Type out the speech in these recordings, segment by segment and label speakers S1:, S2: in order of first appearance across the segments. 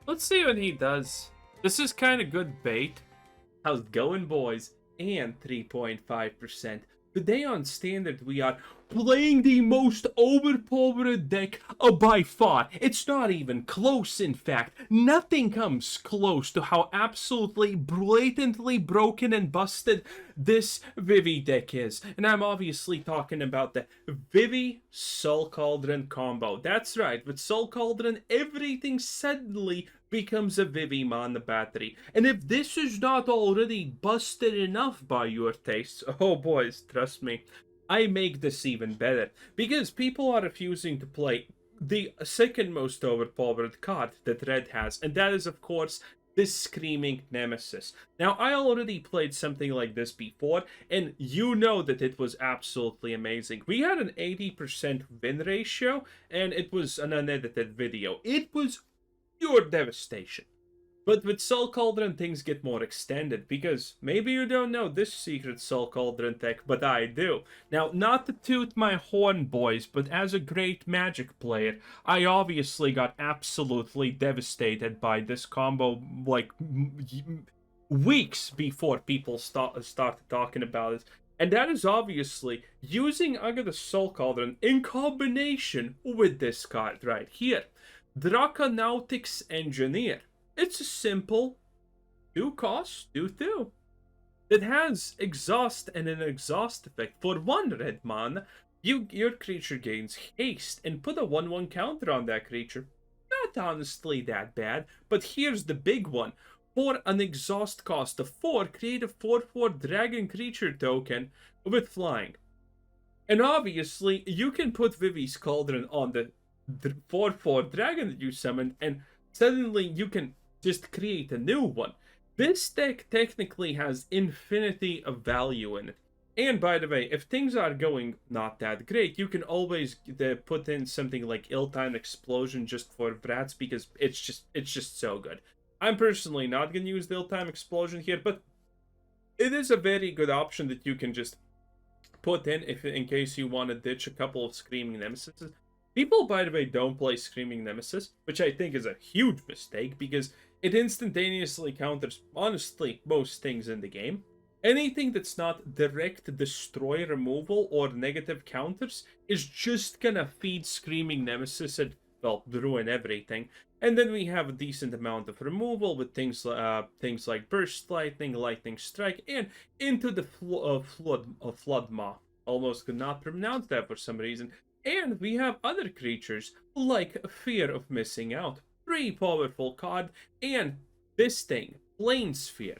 S1: Let's see what he does. This is kind of good bait. How's it going, boys? And 3.5%. Today on Standard, we are playing the most overpowered deck by far. It's not even close, in fact. Nothing comes close to how absolutely blatantly broken and busted this Vivi deck is. And I'm obviously talking about the Vivi Soul Cauldron combo. That's right, with Soul Cauldron, everything suddenly becomes a Vivi Mana battery. And if this is not already busted enough by your tastes, oh boys, trust me, I make this even better. Because people are refusing to play the second most overpowered card that Red has, and that is of course this Screaming Nemesis. Now, I already played something like this before, and you know that it was absolutely amazing. We had an 80% win ratio, and it was an unedited video. It was pure devastation. But with Soul Cauldron, things get more extended, because maybe you don't know this secret Soul Cauldron tech, but I do. Now, not to toot my horn, boys, but as a great Magic player, I obviously got absolutely devastated by this combo, like, weeks before people started talking about it. And that is obviously using Agatha Soul Cauldron in combination with this card right here. Draconautics Engineer. It's a simple 2-cost, 2/2. It has exhaust and an exhaust effect. For 1 red mana, your creature gains haste and put a 1/1 counter on that creature. Not honestly that bad, but here's the big one. For an exhaust cost of 4, create a 4/4 dragon creature token with flying. And obviously, you can put Vivi's Cauldron on the 4/4 dragon that you summoned, and suddenly you can just create a new one. This deck technically has infinity of value in it. And by the way, if things are going not that great, you can always put in something like Ill-Timed Explosion just for brats, because it's just so good. I'm personally not going to use the Ill-Timed Explosion here, but it is a very good option that you can just put in case you want to ditch a couple of Screaming Nemesis. People, by the way, don't play Screaming Nemesis, which I think is a huge mistake, because it instantaneously counters, honestly, most things in the game. Anything that's not direct destroy removal or negative counters is just gonna feed Screaming Nemesis and, well, ruin everything. And then we have a decent amount of removal with things like Burst Lightning, Lightning Strike, and Into the Flood Maw. Almost could not pronounce that for some reason. And we have other creatures like Fear of Missing Out. Pretty powerful card. And this thing, Planisphere.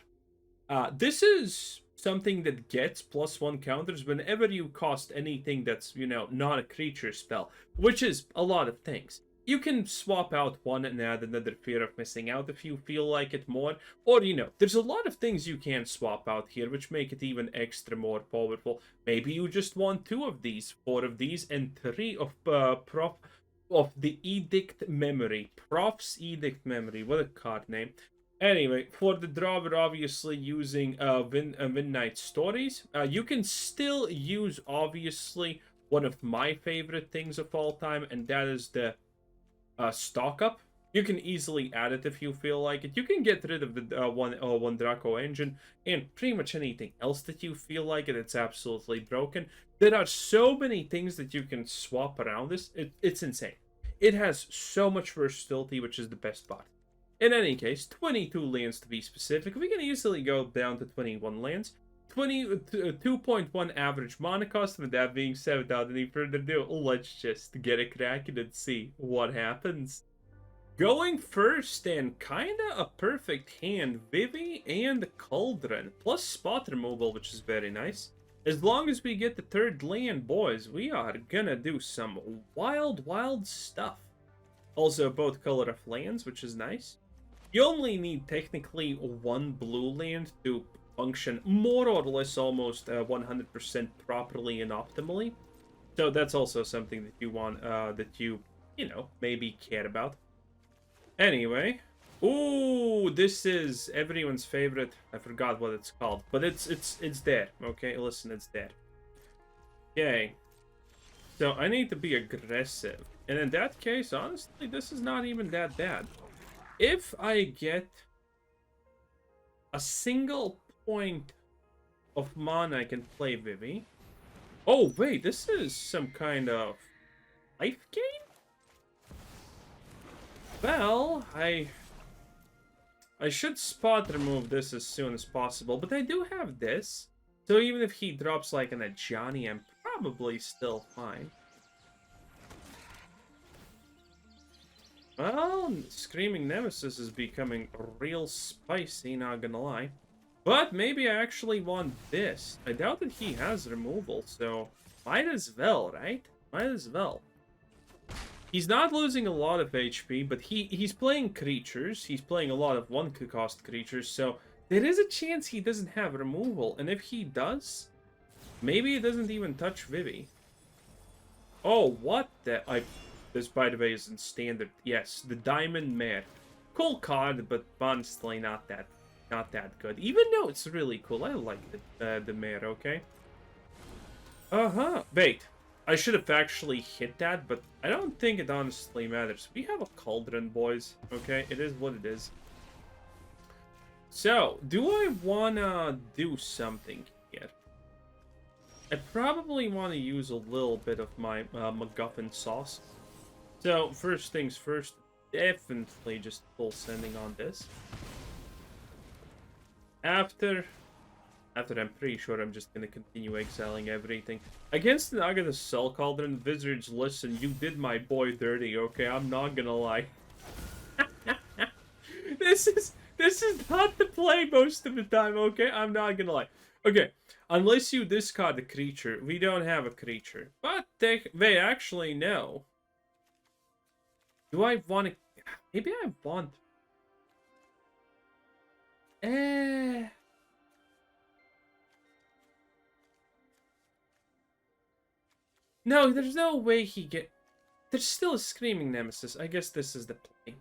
S1: This is something that gets +1 counters whenever you cost anything that's, not a creature spell, which is a lot of things. You can swap out one and add another Fear of Missing Out if you feel like it more. Or, there's a lot of things you can swap out here, which make it even extra more powerful. Maybe you just want 2 of these, 4 of these, and 3 of the Edict Memory. Proft's Edict Memory. What a card name. Anyway, for the draw, we're obviously using Winternight Stories. You can still use, obviously, one of my favorite things of all time, and that is the stock up. You can easily add it if you feel like it. You can get rid of the one Draco engine and pretty much anything else that you feel like it. It's absolutely broken. There are so many things that you can swap around this. It's insane. It has so much versatility, which is the best part. In any case, 22 lands to be specific. We can easily go down to 21 lands. 2.1 average mana cost. With that being said, without any further ado, let's just get a cracking and see what happens. Going first, and kinda a perfect hand, Vivi and Cauldron, plus spot removal, which is very nice. As long as we get the 3rd land, boys, we are gonna do some wild stuff. Also, both color of lands, which is nice. You only need technically 1 blue land to function more or less almost 100% properly and optimally. So that's also something that you want, that you maybe care about. Anyway, ooh, this is everyone's favorite. I forgot what it's called, but it's there. Okay, listen, it's there. Okay, so I need to be aggressive, and in that case, honestly, this is not even that bad. if I get a single point of mana, I can play Vivi. Oh, wait, this is some kind of life gain? Well, I should spot remove this as soon as possible, but I do have this. So even if he drops like an Ajani, I'm probably still fine. Well, Screaming Nemesis is becoming real spicy, not gonna lie. But maybe I actually want this. I doubt that he has removal, so might as well, right? Might as well. He's not losing a lot of HP, but he's playing creatures. He's playing a lot of one-cost creatures, so there is a chance he doesn't have removal. And if he does, maybe it doesn't even touch Vivi. Oh, what the... This, by the way, is in standard. Yes, the Diamond Mare. Cool card, but honestly not that good. Even though it's really cool. I like the Mare, okay? Uh-huh. Wait. I should have actually hit that, but I don't think it honestly matters. We have a Cauldron, boys. Okay? It is what it is. So, do I wanna do something here? I probably want to use a little bit of my MacGuffin sauce. So, first things first, definitely just full sending on this. After I'm pretty sure I'm just gonna continue exiling everything. Against the Agatha Soul Cauldron, Wizards, listen, you did my boy dirty, okay? I'm not gonna lie. This is not the play most of the time, okay? I'm not gonna lie. Okay, unless you discard a creature, we don't have a creature. But wait, actually, no. Do I want to... Maybe I want... No, there's no way he get... There's still a Screaming Nemesis. I guess this is the play.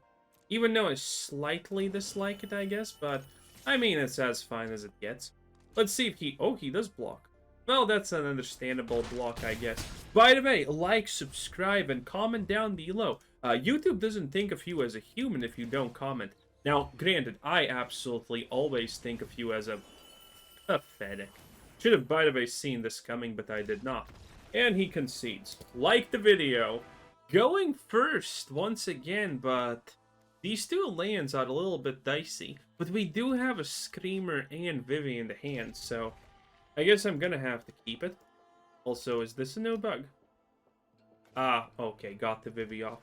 S1: Even though I slightly dislike it, I guess. But, I mean, it's as fine as it gets. Let's see if he... Oh, he does block. Well, that's an understandable block, I guess. By the way, like, subscribe, and comment down below. YouTube doesn't think of you as a human if you don't comment. Now, granted, I absolutely always think of you as a pathetic. Should have, by the way, seen this coming, but I did not. And he concedes. Like the video. Going first once again, but these two lands are a little bit dicey. But we do have a Screamer and Vivi in the hand, so I guess I'm gonna have to keep it. Also, is this a new bug? Ah, okay, got the Vivi off.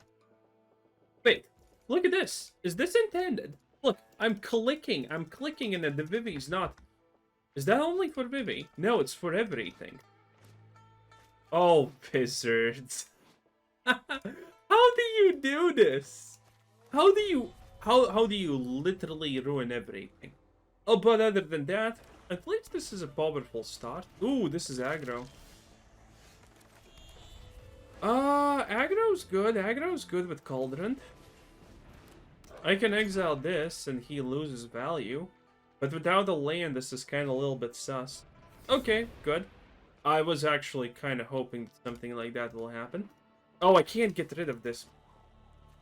S1: Wait, look at this. Is this intended? Look, I'm clicking, and then the Vivi's not. Is that only for Vivi? No, it's for everything. Oh, Wizards. How do you do this? How do you literally ruin everything? Oh, but other than that, at least this is a powerful start. Ooh, this is aggro. Aggro's good. Aggro's good with Cauldron. I can exile this and he loses value. But without a land, this is kind of a little bit sus. Okay, good. I was actually kind of hoping that something like that will happen. Oh, I can't get rid of this.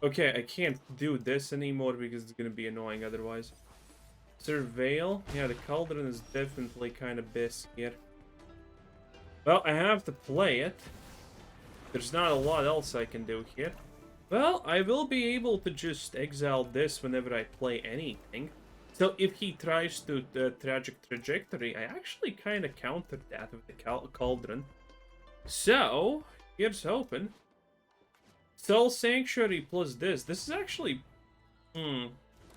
S1: Okay, I can't do this anymore because it's going to be annoying otherwise. Surveil. Yeah, the Cauldron is definitely kind of best here. Well, I have to play it. There's not a lot else I can do here. Well, I will be able to just exile this whenever I play anything. So if he tries to tragic trajectory, I actually kind of countered that with the Cauldron. So, here's hoping. Soul Sanctuary plus this. This is actually...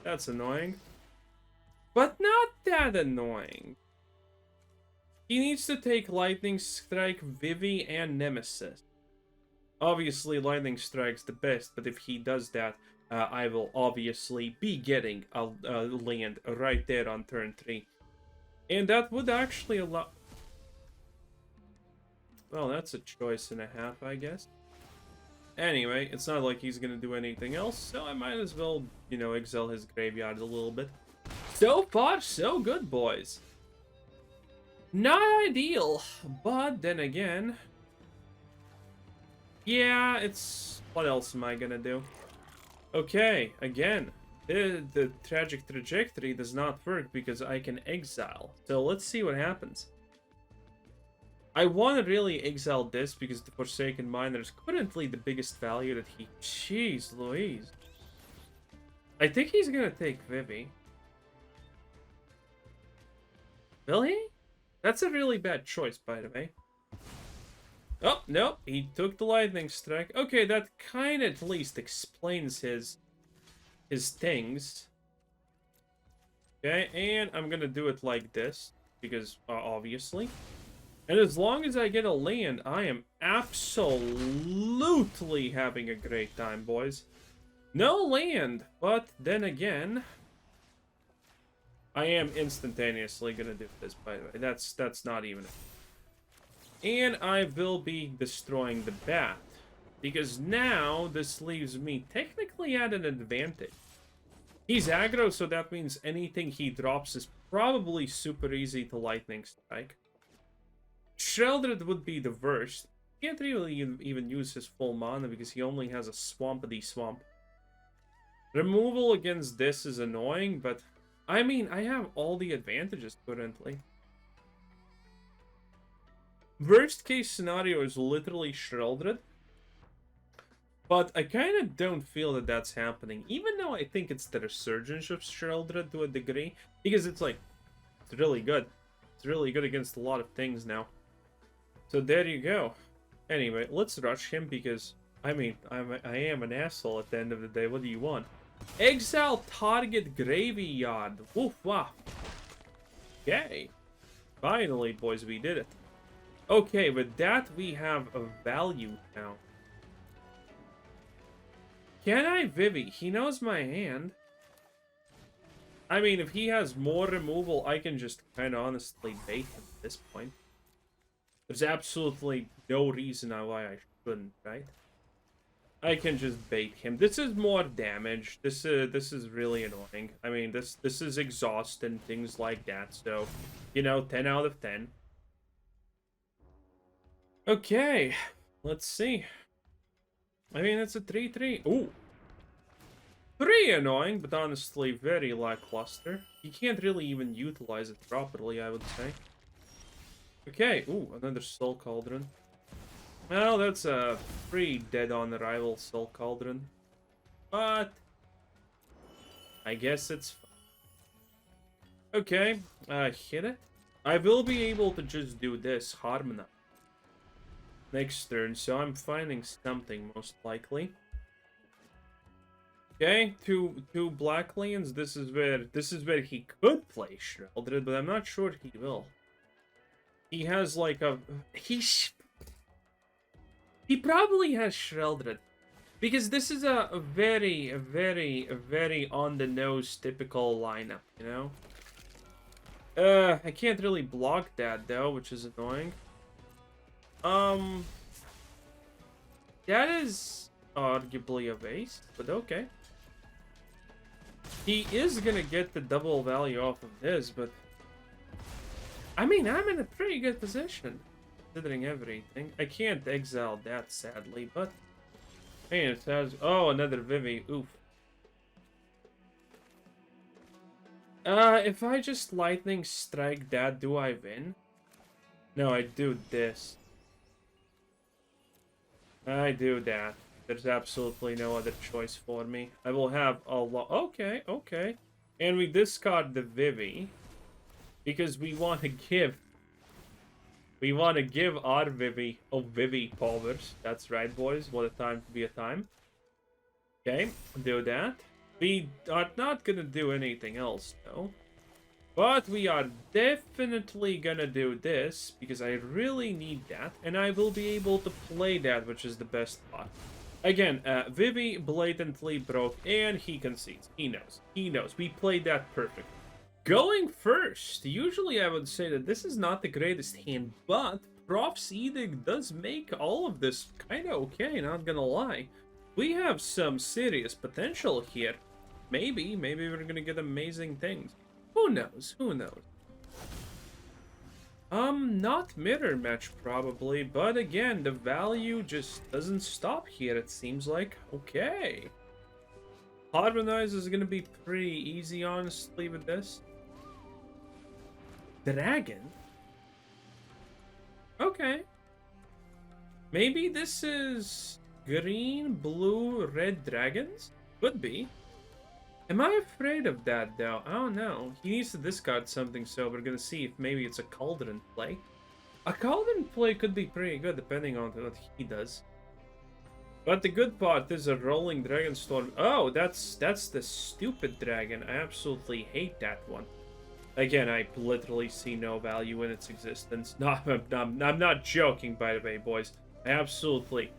S1: that's annoying. But not that annoying. He needs to take Lightning Strike, Vivi, and Nemesis. Obviously, Lightning Strike's the best, but if he does that, I will obviously be getting a land right there on turn 3. And that would actually allow... Well, that's a choice and a half, I guess. Anyway, it's not like he's gonna do anything else, so I might as well, you know, exile his graveyard a little bit. So far, so good, boys. Not ideal, but then again... Yeah, it's... What else am I gonna do? Okay, again. the tragic trajectory does not work because I can exile. So let's see what happens. I want to really exile this because the Forsaken Miner is currently the biggest value that he... Jeez Louise. I think he's gonna take Vivi. Will he? That's a really bad choice, by the way. Oh, no, he took the lightning strike. Okay, that kind of at least explains his things. Okay, and I'm gonna do it like this, because, obviously. And as long as I get a land, I am absolutely having a great time, boys. No land, but then again... I am instantaneously gonna do this, by the way. That's not even... And I will be destroying the bat. Because now, this leaves me technically at an advantage. He's aggro, so that means anything he drops is probably super easy to lightning strike. Sheldred would be the worst. Can't really even use his full mana because he only has a swampity swamp. Removal against this is annoying, but... I mean, I have all the advantages currently. Worst case scenario is literally Sheldred. But I kind of don't feel that that's happening. Even though I think it's the resurgence of Sheldred to a degree. Because it's like, it's really good. It's really good against a lot of things now. So there you go. Anyway, let's rush him because, I mean, I am an asshole at the end of the day. What do you want? Exile target graveyard. Woof wah. Okay. Finally, boys, we did it. Okay, with that, we have a value now. Can I Vivi? He knows my hand. I mean, if he has more removal, I can just kind of honestly bait him at this point. There's absolutely no reason why I shouldn't, right? I can just bait him. This is more damage. This is really annoying. I mean, this is exhaust and things like that. So, you know, 10 out of 10. Okay, let's see. I mean, it's a 3-3. Ooh. Pretty annoying, but honestly very lackluster. You can't really even utilize it properly, I would say. Okay, ooh, another Soul Cauldron. Well, that's a pretty dead-on-arrival Soul Cauldron. But... I guess it's fine. Okay, hit it. I will be able to just do this, Harmonize. Next turn, so I'm finding something, most likely. Okay, two black lands. This is where he could play Sheldred, but I'm not sure he will. He has like a he probably has Sheldred, because this is a very on the nose typical lineup, you know. I can't really block that though, which is annoying. That is arguably a waste, but okay. He is gonna get the double value off of this, but... I mean, I'm in a pretty good position, considering everything. I can't exile that, sadly, but... Hey, it says... Oh, another Vivi. Oof. If I just lightning strike that, do I win? No, I do this. I do that. There's absolutely no other choice for me. I will have a lot... Okay, okay. And we discard the Vivi. Because we want to give... We want to give our Vivi... Oh, Vivi powers. That's right, boys. What a time to be a time. Okay, do that. We are not gonna do anything else, though. But we are definitely gonna do this, because I really need that, and I will be able to play that, which is the best part. Again, Vivi blatantly broke, and he concedes. He knows. He knows. We played that perfect. Going first, usually I would say that this is not the greatest hand, but Proft's Edict does make all of this kind of okay, not gonna lie. We have some serious potential here. Maybe we're gonna get amazing things. Who knows? Who knows? Not mirror match probably, but again, the value just doesn't stop here, it seems like. Okay. Harmonize is gonna be pretty easy, honestly, with this. Dragon? Okay. Maybe this is green, blue, red dragons? Could be. Am I afraid of that, though? I don't know. He needs to discard something, so we're gonna see if maybe it's a Cauldron play. A Cauldron play could be pretty good, depending on what he does. But the good part is a rolling dragon storm. Oh, that's the stupid dragon. I absolutely hate that one. Again, I literally see no value in its existence. No, I'm not joking, by the way, boys. I absolutely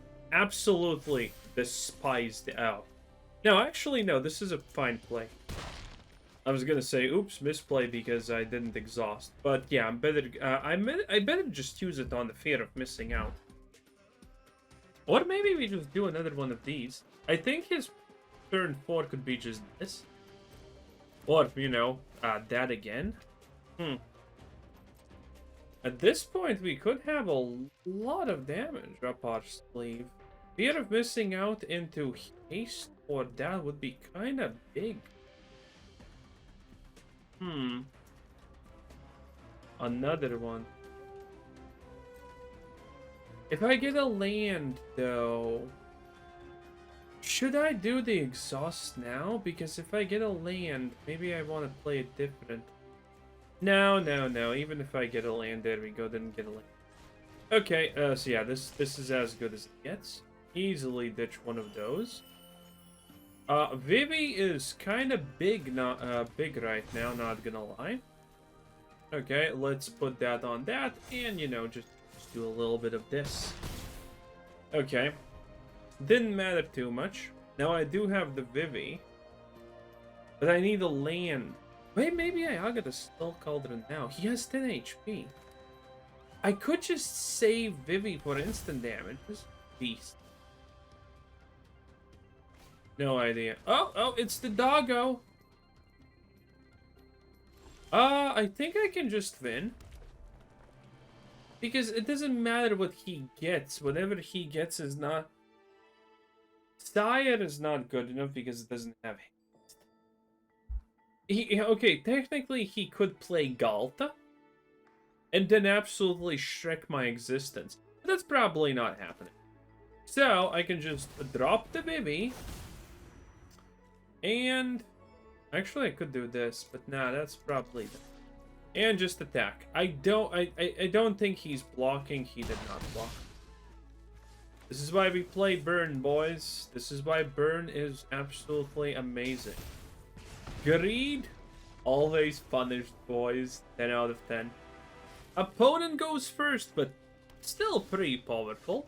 S1: despise the... Oh. No, actually, no, this is a fine play. I was gonna say, oops, misplay because I didn't exhaust. But yeah, I'm better. I better just use it on the fear of missing out. Or maybe we just do another one of these. I think his turn 4 could be just this. Or, you know, that again. At this point, we could have a lot of damage up our sleeve. Fear of missing out into haste or that would be kind of big. Another one. If I get a land, though, should I do the exhaust now? Because if I get a land, maybe I want to play it different. No. Even if I get a land, there we go. Didn't get a land. Okay, so yeah, this is as good as it gets. Easily ditch one of those. Vivi is kind of big, big right now. Not gonna lie. Okay, let's put that on that, and you know, just do a little bit of this. Okay, didn't matter too much. Now I do have the Vivi, but I need a land. Wait, maybe I got a Skull Cauldron now. He has 10 HP. I could just save Vivi for instant damage. This beast. No idea. Oh, it's the doggo. I think I can just win. Because it doesn't matter what he gets. Whatever he gets is not... Sire is not good enough because it doesn't have haste. Okay, technically he could play Galta. And then absolutely Shrek my existence. But that's probably not happening. So, I can just drop the Vivi. And... Actually, I could do this, but nah, that's probably... And just attack. I don't think he's blocking. He did not block. This is why we play Burn, boys. This is why Burn is absolutely amazing. Greed, always punished, boys. 10 out of 10. Opponent goes first, but still pretty powerful.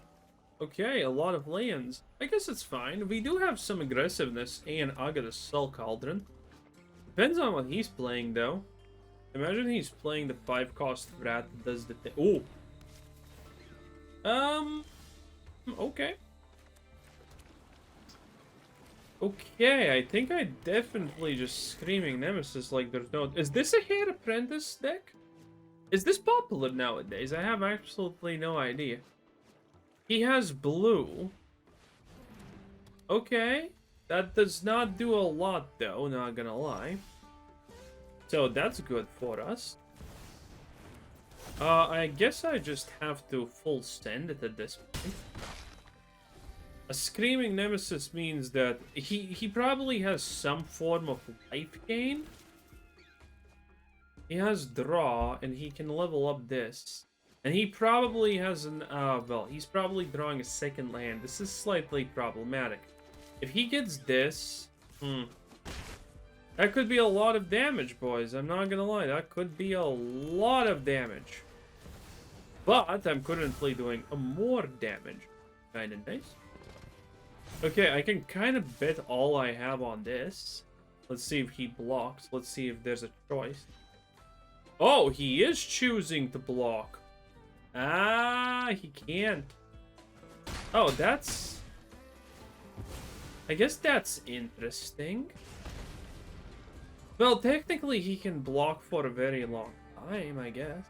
S1: Okay, a lot of lands. I guess it's fine. We do have some aggressiveness, and Agatha's Skull Cauldron. Depends on what he's playing, though. Imagine he's playing the 5-cost rat that does the thing. Ooh. Okay. Okay, I think I definitely just Screaming Nemesis like there's no... Is this a Hair Apprentice deck? Is this popular nowadays? I have absolutely no idea. He has blue. Okay. That does not do a lot, though, not gonna lie. So that's good for us. I guess I just have to full send it at this point. A Screaming Nemesis means that he probably has some form of life gain. He has draw, and he can level up this. And he probably has an, well, he's probably drawing a second land. This is slightly problematic. If he gets this, that could be a lot of damage, boys. I'm not gonna lie, that could be a lot of damage. But I'm currently doing more damage. Kinda nice. Okay, I can kind of bet all I have on this. Let's see if he blocks. Let's see if there's a choice. Oh, he is choosing to block. Ah, he can't. Oh, that's... I guess that's interesting. Well, technically he can block for a very long time, I guess.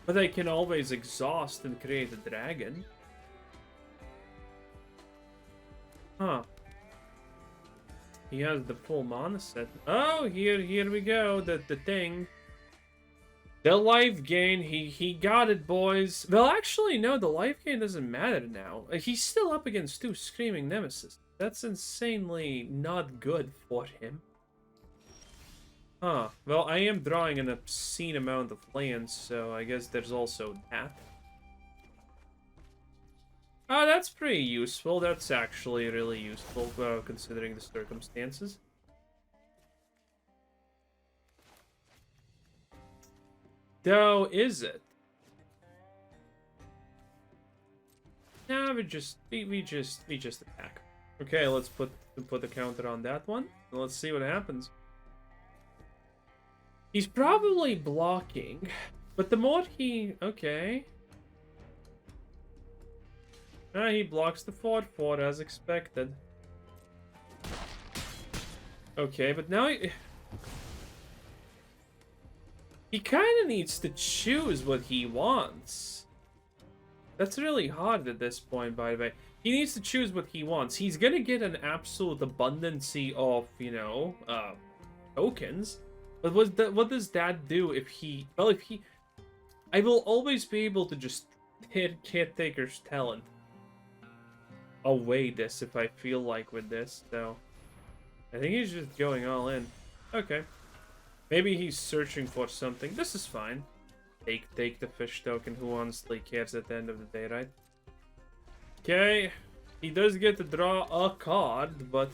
S1: But I can always exhaust and create a dragon. Huh. He has the full mana set. Oh, here we go. The thing. The life gain. He got it, boys. Well, actually, no. The life gain doesn't matter now. He's still up against 2 Screaming Nemesis. That's insanely not good for him. Huh. Well, I am drawing an obscene amount of lands, so I guess there's also that. Oh, that's pretty useful. That's actually really useful, considering the circumstances. Though, is it? No, we just attack. Okay, let's put the counter on that one. And let's see what happens. He's probably blocking, but the more he... Okay. He blocks the 4/4 as expected. Okay, but now he kind of needs to choose what he wants. That's really hard at this point, by the way. He needs to choose what he wants. He's gonna get an absolute abundance of, you know, tokens. But what does that do if he... Well, if he... I will always be able to just hit Caretaker's Talent away this if I feel like with this, so... I think he's just going all in. Okay. Maybe he's searching for something. This is fine. Take the fish token. Who honestly cares at the end of the day, right? Okay. He does get to draw a card, but...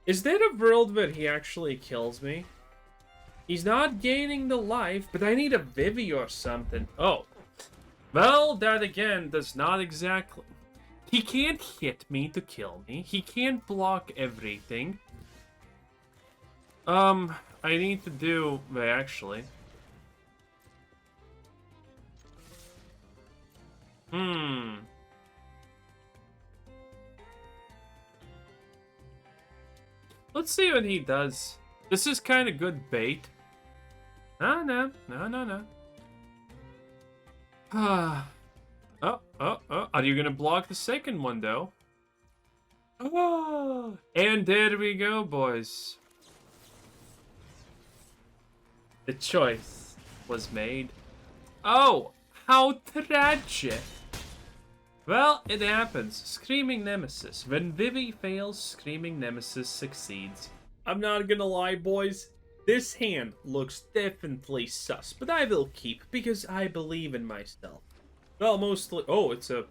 S1: Is there a world where he actually kills me? He's not gaining the life, but I need a Vivi or something. Oh. Well, that again does not exactly... He can't hit me to kill me. He can't block everything. I need to do... Well, actually... Let's see what he does. This is kind of good bait. No. Oh. Are you gonna block the second one, though? Oh. And there we go, boys. The choice was made. Oh, how tragic. Well, it happens. Screaming Nemesis. When Vivi fails, Screaming Nemesis succeeds. I'm not gonna lie, boys. This hand looks definitely sus, but I will keep because I believe in myself. Well, mostly... Oh, it's a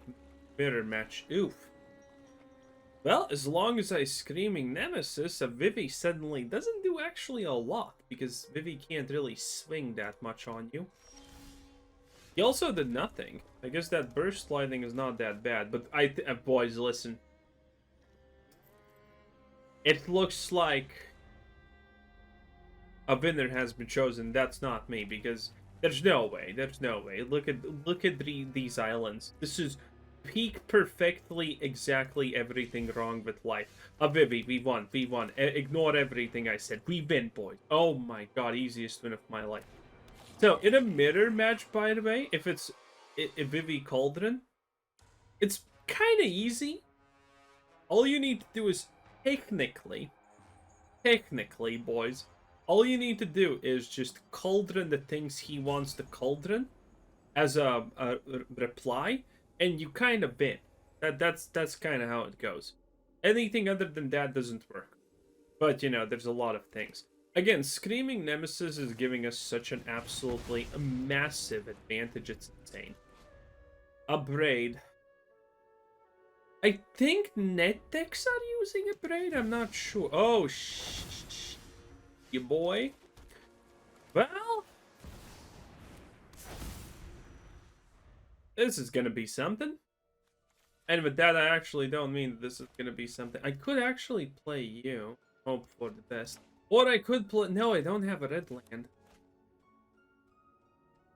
S1: mirror match. Oof. Well, as long as I Screaming Nemesis, a Vivi suddenly doesn't do actually a lot, because Vivi can't really swing that much on you. He also did nothing. I guess that burst lightning is not that bad, but boys, listen. It looks like a winner has been chosen. That's not me, because there's no way. Look at these islands. This is peak perfectly exactly everything wrong with life. Vivi, we won. Ignore everything I said. We win, boys. Oh my god, easiest win of my life. So, in a mirror match, by the way, if it's a Vivi Cauldron, it's kind of easy. All you need to do is, technically, boys, all you need to do is just Cauldron the things he wants to Cauldron as a reply, and you kind of win. That's kind of how it goes. Anything other than that doesn't work. But, you know, there's a lot of things. Again, Screaming Nemesis is giving us such an absolutely massive advantage, it's insane. A braid. I think NetDecks are using a braid, I'm not sure. Oh, you boy. Well, this is gonna be something. And with that, I actually don't mean that this is gonna be something. I could actually play you. Hope for the best. Or I could play... No, I don't have a red land.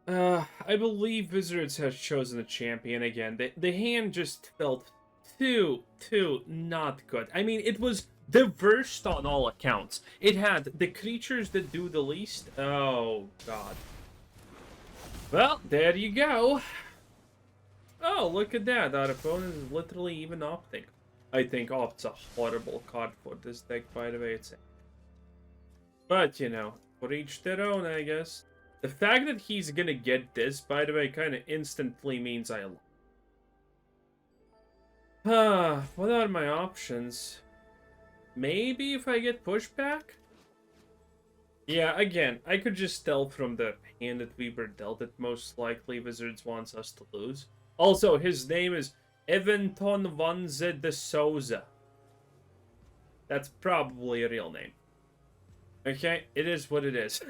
S1: I believe Wizards has chosen a champion again. The hand just felt too not good. I mean, it was the worst on all accounts. It had the creatures that do the least. Oh, God. Well, there you go. Oh, look at that. Our opponent is literally even opting. I think, oh, it's a horrible card for this deck, by the way. But, you know, for each their own, I guess. The fact that he's gonna get this, by the way, kind of instantly means I lose. What are my options? Maybe if I get pushback? Yeah, again, I could just tell from the hand that we were dealt that most likely Wizards wants us to lose. Also, his name is Eventon Vanze de Souza. That's probably a real name. Okay, it is what it is.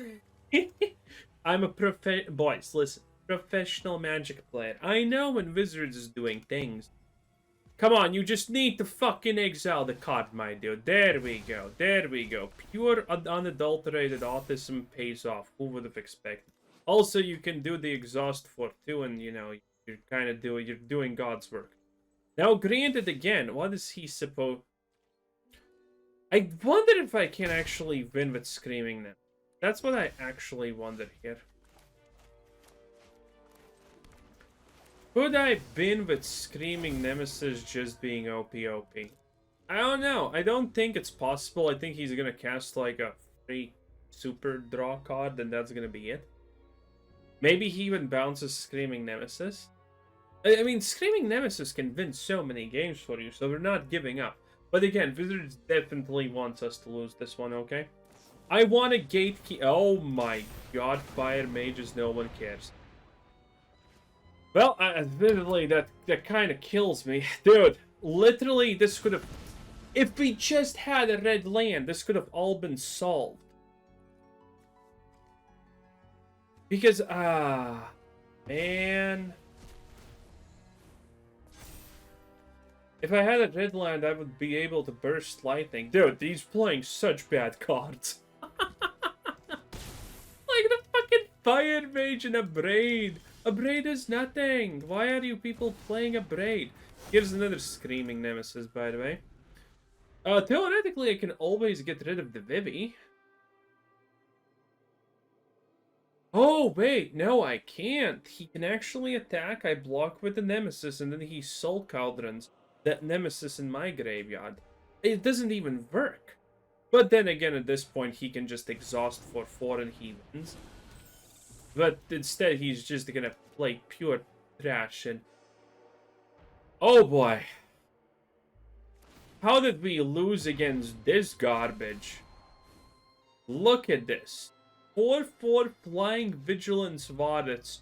S1: I'm a boys, listen, professional Magic player. I know when Wizards is doing things. Come on, you just need to fucking exile the card, my dude. There we go, there we go. Pure unadulterated autism pays off. Who would have expected? Also, you can do the exhaust for 2, and you know, you're doing God's work. Now, granted again, what is he supposed... I wonder if I can actually win with Screaming Nemesis. That's what I actually wonder here. Could I win with Screaming Nemesis just being OP? I don't know. I don't think it's possible. I think he's gonna cast like a free super draw card, and that's gonna be it. Maybe he even bounces Screaming Nemesis. I mean, Screaming Nemesis can win so many games for you, so we're not giving up. But again, Wizards definitely wants us to lose this one, okay? I want a gatekeep. Oh my god, Fire Mages, no one cares. Well, admittedly, that kind of kills me. Dude, literally, this could have... If we just had a red land, this could have all been solved. Because, man... If I had a red land, I would be able to burst lightning. Dude, he's playing such bad cards. Like the fucking Fire Mage and a Braid. A Braid is nothing. Why are you people playing a Braid? Here's another Screaming Nemesis, by the way. Theoretically, I can always get rid of the Vivi. Oh, wait. No, I can't. He can actually attack. I block with the Nemesis, and then he Soul Cauldrons that Nemesis in my graveyard. It doesn't even work. But then again, at this point, he can just exhaust for 4 and he wins. But instead, he's just gonna play pure trash and... Oh boy. How did we lose against this garbage? Look at this. 4/4 Flying Vigilance Varets.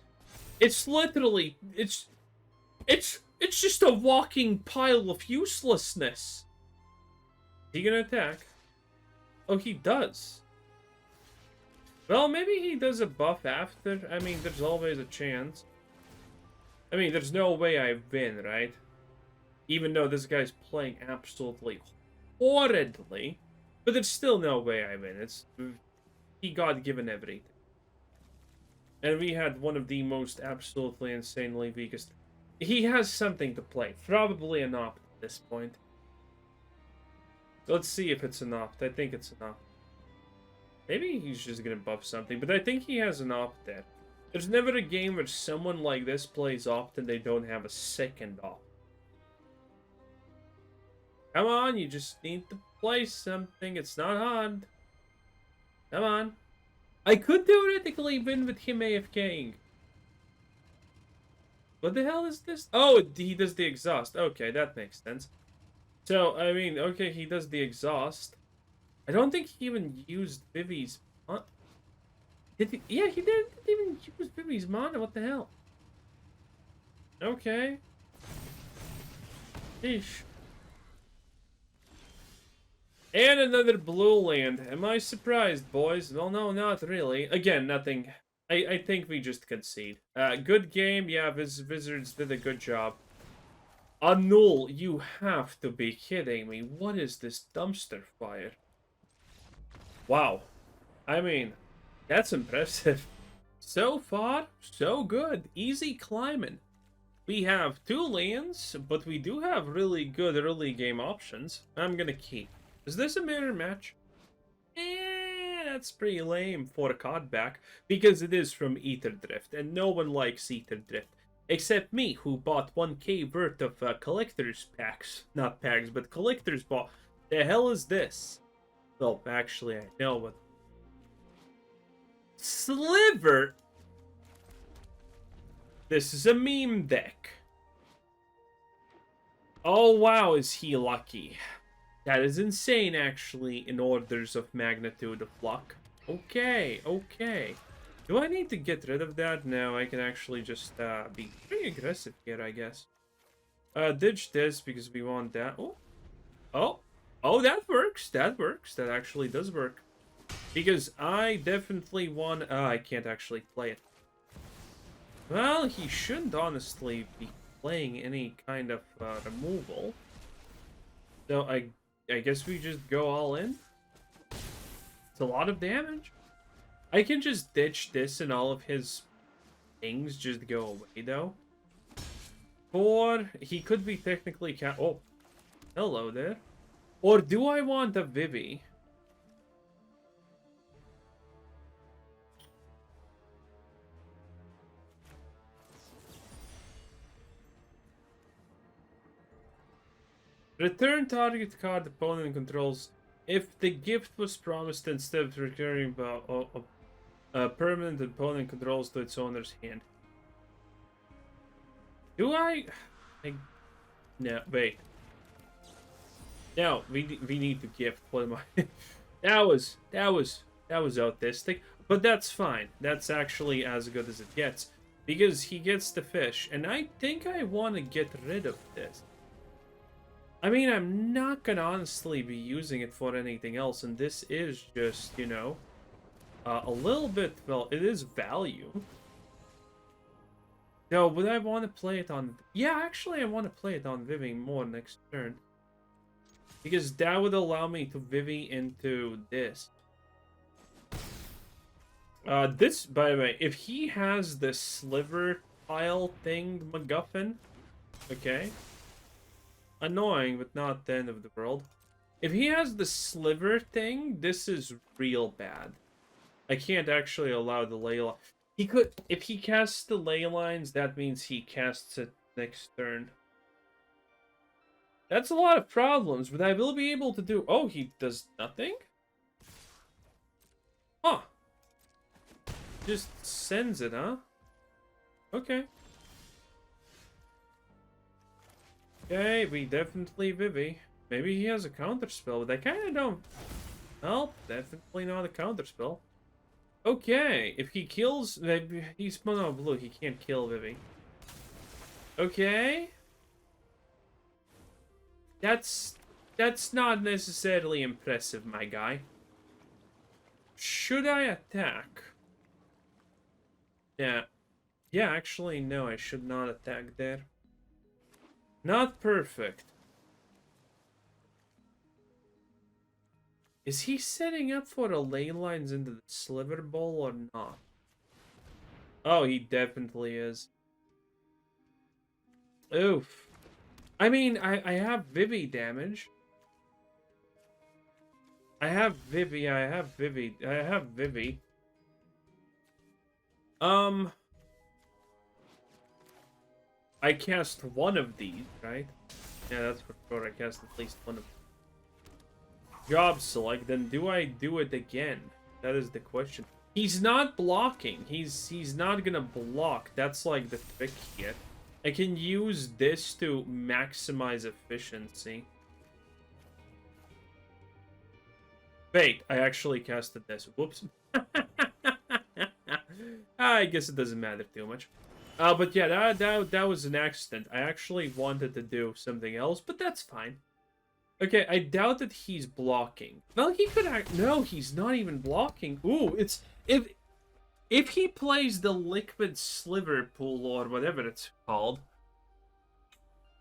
S1: It's literally... It's just a walking pile of uselessness. Is he gonna attack? Oh, he does. Well, maybe he does a buff after. I mean, there's always a chance. I mean, there's no way I win, right? Even though this guy's playing absolutely horridly. But there's still no way I win. He got given everything. And we had one of the most absolutely insanely weakest... He has something to play. Probably an opt at this point. So let's see if it's an opt. I think it's an opt. Maybe he's just gonna buff something, but I think he has an opt there. There's never a game where someone like this plays opt and they don't have a second opt. Come on, you just need to play something. It's not hard. Come on. I could theoretically win with him AFKing. What the hell is this? Oh, he does the exhaust. Okay, that makes sense. So, I mean, okay, he does the exhaust. I don't think he even used Vivi's... Did he? Yeah, he didn't even use Vivi's mana. What the hell? Okay. Sheesh. And another blue land. Am I surprised, boys? Well, no, not really. Again, nothing... I think we just concede. Good game. Yeah, Wizards did a good job. Annul, you have to be kidding me. What is this dumpster fire? Wow. I mean, that's impressive. So far, so good. Easy climbing. We have 2 lands, but we do have really good early game options. I'm gonna keep. Is this a mirror match? That's pretty lame for a card back, because it is from Aether Drift, and no one likes Aether Drift. Except me, who bought 1k worth of collector's packs. Not packs, but collector's bought. The hell is this? Well, actually, I know what. Sliver! This is a meme deck. Oh wow, is he lucky. That is insane, actually, in orders of magnitude of luck. Okay, okay. Do I need to get rid of that? No, I can actually just be pretty aggressive here, I guess. Ditch this because we want that. Oh, oh, oh, that works. That works. That actually does work. Because I definitely want... I can't actually play it. Well, he shouldn't honestly be playing any kind of removal. So I guess we just go all in. It's a lot of damage. I can just ditch this and all of his things just go away, though. Or he could be technically... Oh, hello there. Or do I want a Vivi? Return target card opponent controls if the gift was promised instead of recurring permanent opponent controls to its owner's hand. Do I no, wait. No, we need to gift. What am I? that was autistic, but that's fine. That's actually as good as it gets because he gets the fish, and I think I want to get rid of this. I mean, I'm not gonna honestly be using it for anything else, and this is just, you know, a little bit, well, it is value. No, would I want to play it on... Yeah, actually, I want to play it on Vivi more next turn. Because that would allow me to Vivi into this. This, by the way, if he has the sliver pile thing, MacGuffin, okay... Annoying, but not the end of the world. If he has the sliver thing, this is real bad. I can't actually allow the ley line. He could, if he casts the ley lines, that means he casts it next turn. That's a lot of problems, but I will be able to do... Oh, he does nothing? Huh. Just sends it, huh? Okay. Okay, we definitely Vivi. Maybe he has a counterspell, but I kind of don't... Well, definitely not a counterspell. Okay, if he kills... He's mono blue, he can't kill Vivi. Okay. That's not necessarily impressive, my guy. Should I attack? Yeah. Yeah, actually, no, I should not attack there. Not perfect. Is he setting up for a ley lines into the sliver bowl or not? Oh, he definitely is. Oof. I mean, I have Vivi damage. I have Vivi. I cast one of these, right? Yeah, that's for sure. I cast at least one of them. Job select, then do I do it again? That is the question. He's not blocking. He's not gonna block. That's like the trick here. I can use this to maximize efficiency. Wait, I actually casted this. Whoops. I guess it doesn't matter too much. But yeah, that was an accident. I actually wanted to do something else, but that's fine. Okay, I doubt that he's blocking. Well, he could act... No, he's not even blocking. Ooh, it's... If he plays the liquid sliver pool or whatever it's called,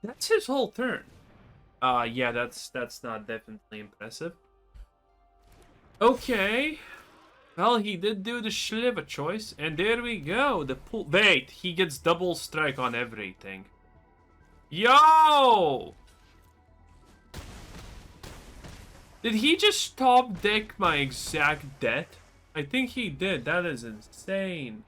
S1: that's his whole turn. Yeah, that's not definitely impressive. Okay. Well, he did do the sliver choice, and there we go. The pool... Wait, he gets double strike on everything. Yo! Did he just top deck my exact debt? I think he did. That is insane.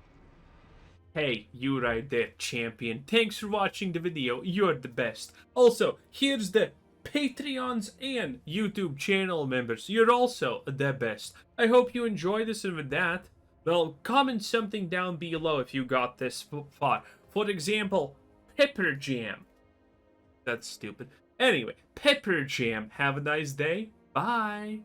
S1: Hey, you right there, champion. Thanks for watching the video. You're the best. Also, here's the Patreons and YouTube channel members. You're also the best. I hope you enjoyed this, and with that, well, comment something down below if you got this far. For example, Pepper Jam. That's stupid. Anyway, Pepper Jam. Have a nice day. Bye.